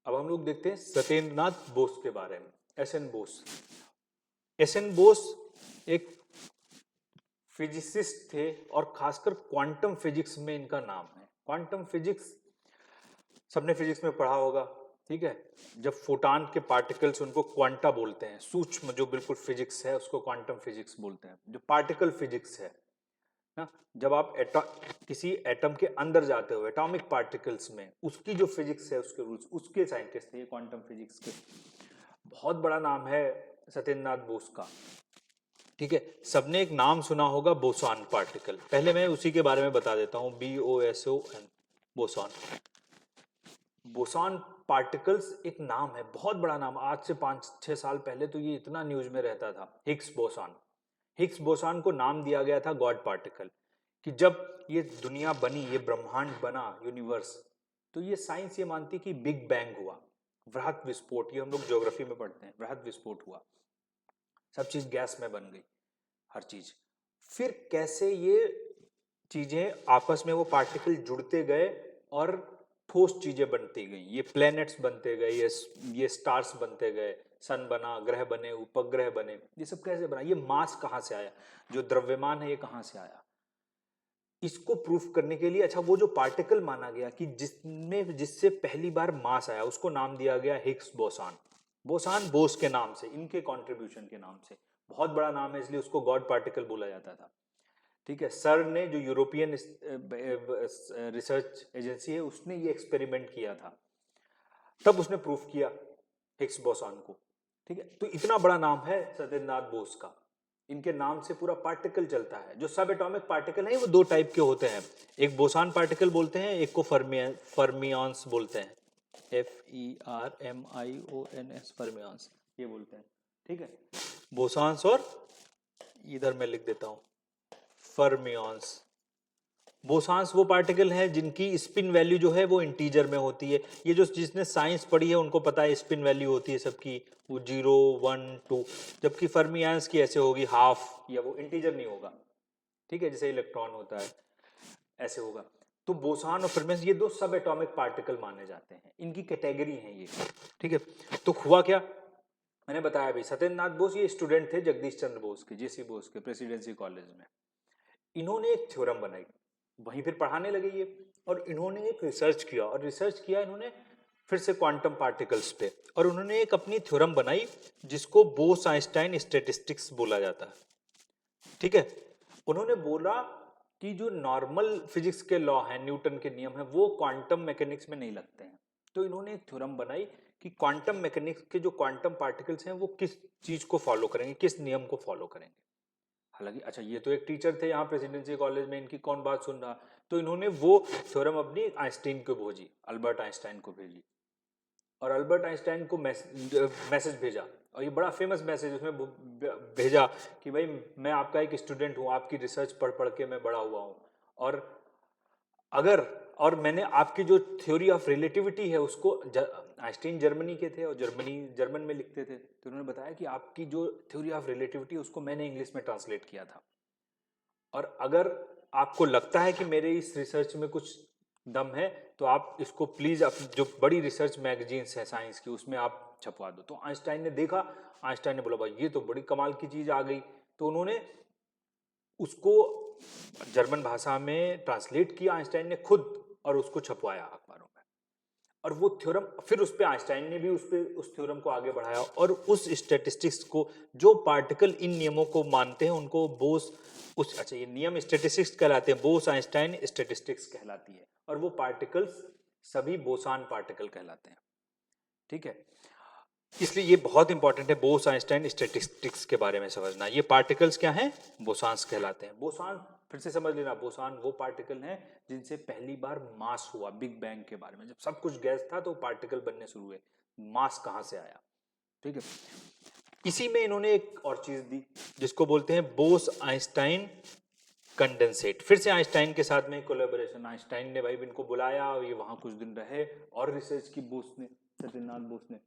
अब हम लोग देखते हैं सत्येंद्रनाथ बोस के बारे में। S N Bose. S N Bose एक फिजिसिस्ट थे और खासकर क्वांटम फिजिक्स में इनका नाम है। क्वांटम फिजिक्स सबने फिजिक्स में पढ़ा होगा, ठीक है। जब फोटान के पार्टिकल्स, उनको क्वांटा बोलते हैं, सूक्ष्म जो बिल्कुल फिजिक्स है उसको क्वांटम फिजिक्स बोलते हैं। जो पार्टिकल फिजिक्स है ना, जब आप किसी एटम के अंदर जाते हो एटॉमिक पार्टिकल्स में, उसकी जो फिजिक्स है, उसके रूल्स, उसके साइंटिस्ट थे क्वांटम फिजिक्स के। बहुत बड़ा नाम है सत्येंद्रनाथ बोस का, ठीक है। सबने एक नाम सुना होगा, बोसॉन पार्टिकल। पहले मैं उसी के बारे में बता देता हूं, BOSON, बोसॉन। बोसॉन पार्टिकल्स एक नाम है, बहुत बड़ा नाम। आज से 5-6 साल पहले तो ये इतना न्यूज में रहता था। Higgs boson. हिग्स बोसॉन को नाम दिया गया था गॉड पार्टिकल, कि जब ये दुनिया बनी, ये ब्रह्मांड बना, यूनिवर्स, तो ये साइंस ये मानती कि बिग बैंग हुआ, वृहत विस्फोट। ये हम लोग ज्योग्राफी में पढ़ते हैं, वृहत विस्फोट हुआ, सब चीज गैस में बन गई, हर चीज। फिर कैसे ये चीजें आपस में, वो पार्टिकल जुड़ते गए और ठोस चीजें बनती गई, ये प्लैनेट्स बनते गए, ये स्टार्स बनते गए, सन बना, ग्रह बने, उपग्रह बने। ये सब कैसे बना, ये मास कहाँ से आया, जो द्रव्यमान है ये कहाँ से आया, इसको प्रूफ करने के लिए, अच्छा वो जो पार्टिकल माना गया कि जिससे पहली बार मास आया, उसको नाम दिया गया हिग्स बोसॉन। बोसॉन बोस के नाम से, इनके कंट्रीब्यूशन के नाम से। बहुत बड़ा नाम है, इसलिए उसको गॉड पार्टिकल बोला जाता था, ठीक है। सर ने, जो यूरोपियन रिसर्च एजेंसी है, उसने ये एक्सपेरिमेंट किया था, तब उसने प्रूफ किया हिग्स बोसॉन को, ठीक है। तो इतना बड़ा नाम है सत्येंद्रनाथ बोस का, इनके नाम से पूरा पार्टिकल चलता है। जो सब एटॉमिक पार्टिकल हैं वो दो टाइप के होते हैं, एक बोसॉन पार्टिकल बोलते हैं, एक को फर्मियंस बोलते हैं, FERMIONS, फर्मियंस ये बोलते हैं, ठीक है। बोसॉन्स, और इधर मैं लिख देता हूं फर्मियंस। बोसॉन्स वो पार्टिकल है जिनकी स्पिन वैल्यू जो है वो इंटीजर में होती है। ये जो जिसने साइंस पढ़ी है उनको पता है स्पिन वैल्यू होती है सबकी, वो 0, 1, 2, जबकि फर्मियंस की ऐसे होगी हाफ, या वो इंटीजर नहीं होगा, ठीक है, जैसे इलेक्ट्रॉन होता है ऐसे होगा। तो बोसॉन और फर्मियंस ये दो सब एटॉमिक पार्टिकल माने जाते हैं, इनकी कैटेगरी है ये, ठीक है। तो हुआ क्या, मैंने बताया अभी, सत्येंद्रनाथ बोस ये स्टूडेंट थे जगदीश चंद्र बोस के, JC बोस के प्रेसिडेंसी कॉलेज में। इन्होंने एक थ्योरम बनाई, वहीं फिर पढ़ाने लगे ये, और इन्होंने एक रिसर्च किया, और रिसर्च किया इन्होंने फिर से क्वांटम पार्टिकल्स पे, और उन्होंने एक अपनी थ्योरम बनाई जिसको बोस आइंस्टाइन स्टैटिस्टिक्स बोला जाता है, ठीक है। उन्होंने बोला कि जो नॉर्मल फिजिक्स के लॉ हैं, न्यूटन के नियम हैं, वो क्वांटम मैकेनिक्स में नहीं लगते हैं। तो इन्होंने एक थ्योरम बनाई कि क्वांटम मैकेनिक्स के जो क्वांटम पार्टिकल्स हैं वो किस चीज को फॉलो करेंगे, किस नियम को फॉलो करेंगे। हालांकि अच्छा, ये तो एक टीचर थे यहाँ प्रेसिडेंसी कॉलेज में, इनकी कौन बात सुन रहा, तो इन्होंने वो थ्योरम अपनी आइंस्टाइन को भेजी, अल्बर्ट आइंस्टाइन को भेजी, और अल्बर्ट आइंस्टाइन को मैसेज भेजा, और ये बड़ा फेमस मैसेज उसमें भेजा कि भाई मैं आपका एक स्टूडेंट हूँ, आपकी रिसर्च पढ़ पढ़ के मैं बड़ा हुआ हूँ, और अगर, और मैंने आपकी जो थ्योरी ऑफ रिलेटिविटी है उसको, आइंस्टाइन जर्मनी के थे और जर्मन में लिखते थे, तो उन्होंने बताया कि आपकी जो थ्योरी ऑफ रिलेटिविटी उसको मैंने इंग्लिश में ट्रांसलेट किया था, और अगर आपको लगता है कि मेरे इस रिसर्च में कुछ दम है तो आप इसको प्लीज, जो बड़ी रिसर्च मैगजीन्स है साइंस की उसमें आप छपवा दो। तो आइंस्टाइन ने देखा, आइंस्टाइन ने बोला भाई ये तो बड़ी कमाल की चीज आ गई, तो उन्होंने उसको जर्मन भाषा में ट्रांसलेट किया आइंस्टाइन ने खुद, और उसको छपवाया अखबारों में। और वो थ्योरम फिर उस पे आइंस्टाइन ने भी उस थ्योरम को आगे बढ़ाया, और उस स्टैटिस्टिक्स को, जो पार्टिकल इन नियमों को मानते हैं उनको बोस, उस, अच्छा ये नियम स्टैटिस्टिक्स कहलाते हैं, बोस आइंस्टाइन स्टैटिस्टिक्स कहलाती है, और वो पार्टिकल्स सभी बोसान पार्टिकल कहलाते हैं, ठीक है। इसलिए ये बहुत इंपॉर्टेंट है बोस आइंस्टाइन स्टैटिस्टिक्स के बारे में समझना। ये पार्टिकल्स क्या हैं, बोसान्स कहलाते हैं। बोसान फिर से समझ लेना, बोसान वो पार्टिकल हैं जिनसे पहली बार मास हुआ, बिग बैंग के बारे में, जब सब कुछ गैस था तो पार्टिकल बनने शुरू हुए, मास कहां से आया, ठीक है। इसी में इन्होंने एक और चीज दी जिसको बोलते हैं बोस आइंस्टाइन कंडेंसेट। फिर से आइंस्टाइन के साथ में कोलैबोरेशन, आइंस्टाइन ने भाई इनको बुलाया, ये वहां कुछ दिन रहे और रिसर्च की बोस ने, सत्येंद्रनाथ बोस ने,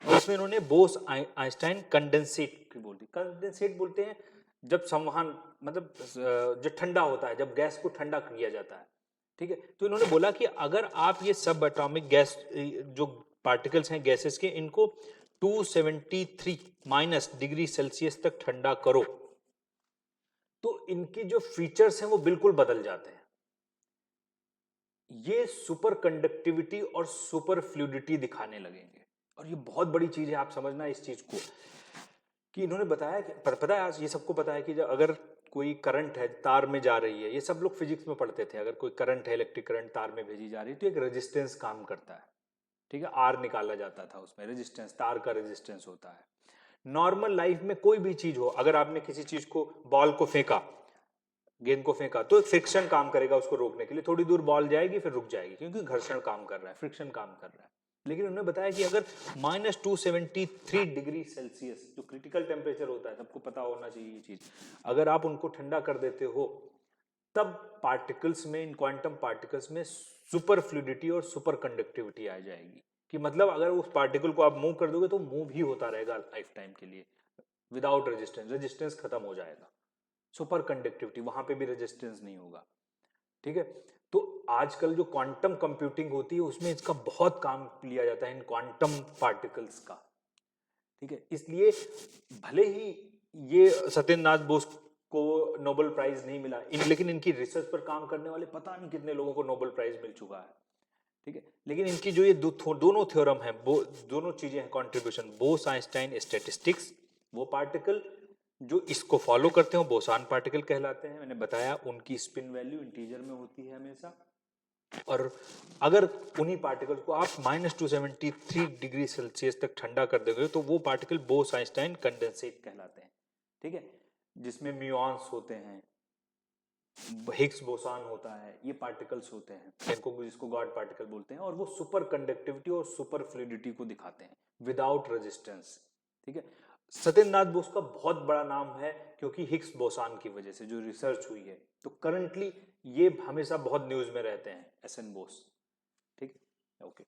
और उसमें इन्होंने बोस आइंस्टाइन कंडेंसेट की बोल दी। कंडेंसेट बोलते हैं जब संवहन, मतलब जो ठंडा होता है, जब गैस को ठंडा किया जाता है, ठीक है। तो इन्होंने बोला कि अगर आप ये सब एटॉमिक गैस, जो पार्टिकल्स हैं गैसेस के, इनको 273 माइनस डिग्री सेल्सियस तक ठंडा करो तो इनकी जो फीचर्स हैं वो बिल्कुल बदल जाते हैं। ये सुपर कंडक्टिविटी और सुपर फ्लूइडिटी दिखाने लगेंगे। और ये बहुत बड़ी चीज है, आप समझना इस चीज को, कि इन्होंने बताया कि पता है, आज ये सबको पता है कि अगर कोई करंट है तार में जा रही है, ये सब लोग फिजिक्स में पढ़ते थे, अगर कोई करंट है, इलेक्ट्रिक करंट तार में भेजी जा रही है तो एक रेजिस्टेंस काम करता है, ठीक है, आर निकाला जाता था उसमें, रेजिस्टेंस, तार का रेजिस्टेंस होता है। नॉर्मल लाइफ में कोई भी चीज हो, अगर आपने किसी चीज को, बॉल को फेंका, गेंद को फेंका, तो फ्रिक्शन काम करेगा उसको रोकने के लिए, थोड़ी दूर बॉल जाएगी फिर रुक जाएगी, क्योंकि घर्षण काम कर रहा है, फ्रिक्शन काम कर रहा है। लेकिन उन्होंने बताया कि अगर -273 डिग्री सेल्सियस, जो क्रिटिकल टेम्परेचर होता है, सबको पता होना चाहिए ये चीज, अगर आप उनको ठंडा कर देते हो तब पार्टिकल्स में, इन क्वांटम पार्टिकल्स में सुपर फ्लूइडिटी और सुपर कंडक्टिविटी आ जाएगी। कि मतलब अगर उस पार्टिकल को आप मूव कर दोगे तो मूव ही होता रहेगा लाइफ टाइम के लिए, विदाउट रेजिस्टेंस, रेजिस्टेंस खत्म हो जाएगा। सुपर कंडक्टिविटी, वहां पे भी रेजिस्टेंस नहीं होगा, ठीक है। तो आजकल जो क्वांटम कंप्यूटिंग होती है उसमें इसका बहुत काम लिया जाता है, इन क्वांटम पार्टिकल्स का, ठीक है। इसलिए भले ही ये सत्येंद्र नाथ बोस को नोबेल प्राइज नहीं मिला, लेकिन इनकी रिसर्च पर काम करने वाले पता नहीं कितने लोगों को नोबेल प्राइज मिल चुका है, ठीक है। लेकिन इनकी जो ये दोनों थ्योरम है, दोनों चीजें हैं कंट्रीब्यूशन, बोस आइंस्टाइन स्टैटिस्टिक्स, वो पार्टिकल जो इसको फॉलो करते हैं बोसान पार्टिकल कहलाते हैं। मैंने बताया उनकी स्पिन वैल्यू इंटीजर में होती है हमेशा, और अगर उन्हीं पार्टिकल को आप -273 डिग्री सेल्सियस तक ठंडा कर दोगे तो वो पार्टिकल बोस आइंस्टाइन कंडेंसेट कहलाते हैं, ठीक है, जिसमें म्यूऑन्स होते हैं, हिग्स बोसान होता है, ये पार्टिकल्स होते हैं, जिसको गॉड पार्टिकल बोलते हैं, और वो सुपर कंडक्टिविटी और सुपर फ्लूइडिटी को दिखाते हैं विदाउट रेजिस्टेंस, ठीक है। सत्येंद्र नाथ बोस का बहुत बड़ा नाम है क्योंकि हिग्स बोसान की वजह से जो रिसर्च हुई है, तो करंटली ये हमेशा बहुत न्यूज में रहते हैं, एस एन बोस, ठीक है, ओके।